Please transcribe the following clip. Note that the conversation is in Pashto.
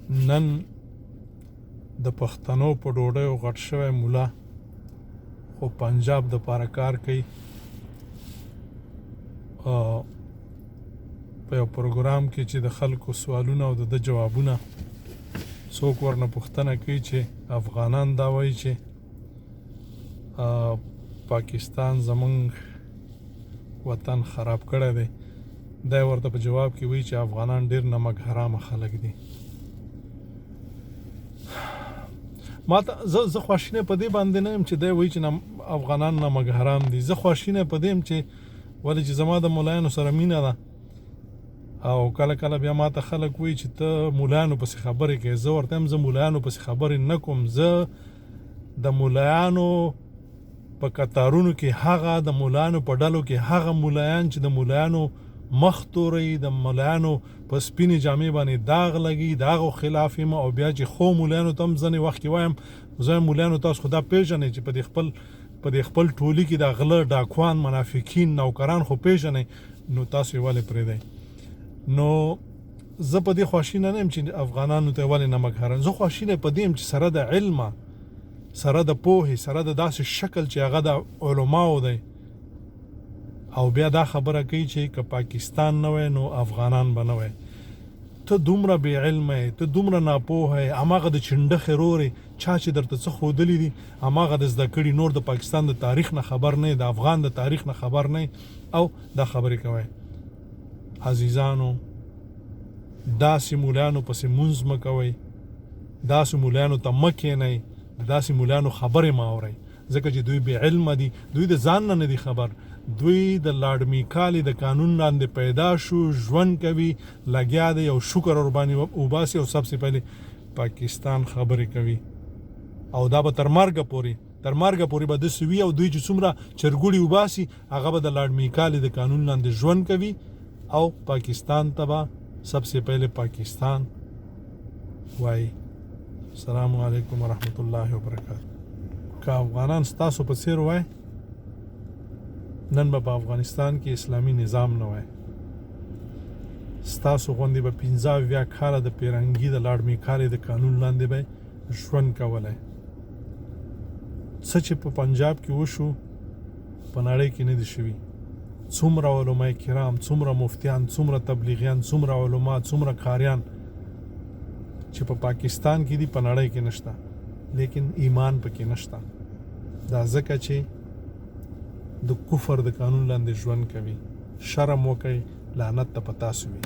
نن د پښتنو په ډوډیو غټ شوی مولا خو پنجاب د پاره کار کوي. په یو پروګرام کې چې د خلکو سوالونه او د جوابونه څوک ورنه پوښتنه کوي چې افغانان دا وایي چې پاکستان زمونږ وطن خراب کړی دی. دا ورته په جواب کې وایي چې افغانان ډېر نمک حرامه خلک دي. ما ته زه خواشینی په دې باندې نه یم چې دی وایي چې افغانان نمک حرام دي. زه خواشینی په دې یم چې ولې چې زما د مولایانو سره مینه ده او کله کله بیا ما ته خلک وایي چې ته مولایانو پسې خبرې کوې. زه ورته یم زه مولایانو پسې خبرې نه کوم. زه د مولایانو په کتارونو کې هغه د مولایانو په ډلو کې هغه مولایان چې د مولایانو مخ توري د مولایانو په سپینې جامې باندې داغ لګي د هغو خلاف یم او بیا چې خو مولایانو ته هم ځینې وخت کې وایم زه مولایانو تاسو خو دا پېژنئ چې په دې خپل ټولي کې د غله ډاکوان منافقین نوکران خو پېژنئ نو تاسو یې ولې پرېږدئ. نو زه په دې خواشینه نه یم چې افغانانو ته ولې نمک حرام. زه خواشینه په دې یم چې سره د علمه سره د پوهې سره د داسې شکل چې هغه د علماو دی او بیا دا خبره کوي چې که پاکستان نه وای نو افغانان به نه وای. ته دومره بې علمه یې، ته دومره ناپوهه یې. هماغه د چنډخې رورې چا چې درته څه ښودلي دي هماغه د زده کړي، نور د پاکستان د تاریخ نه خبر نه یې، د افغان د تاریخ نه خبر نه یې او دا خبرې کوئ. عزیزانو داسې مولانو پسې مونځ مه کوئ، داسې مولانو ته مه کښېنئ، داسې مولانو خبرې مه اورئ ځکه چې دوی بې علمه دي. دوی د ځان نه دي خبر. دوی د لاډ میکالي د قانون لاندې پیدا شو، ژوند کوي، لګیا دی او شکر ورباندې وباسي او سب سے پهلے پاکستان خبرې کوي او دا به تر مرګه پورې به داسې وي او دوی چې څومره چرګوړي وباسي هغه به د لاډ میکالي د قانون لاندې ژوند کوي او پاکستان ته به سب سے پهلے پاکستان وایي. السلام علیکم ورحمت الله وبرکاته. که افغانان ستاسو په څیر وای نن به په افغانستان کې اسلامي نظام نه وای. ستاسو غوندې به 15 کاله د پیرنګي د لاډ میکالي د قانون لاندې به ژوند کولی. څه چې په پنجاب کې وشو په نړۍ کې نه دي شوي. څومره علماء کرام، څومره مفتیان، څومره تبلیغیان، څومره علما، څومره قاریان چې په پاکستان کې دي په نړۍ کې نشته، لیکن ایمان پکې نشته. دا ځکه چې د کفر د قانون لاندې ژوند کوي. شرم وکړئ، لعنت ته په تاسو وي.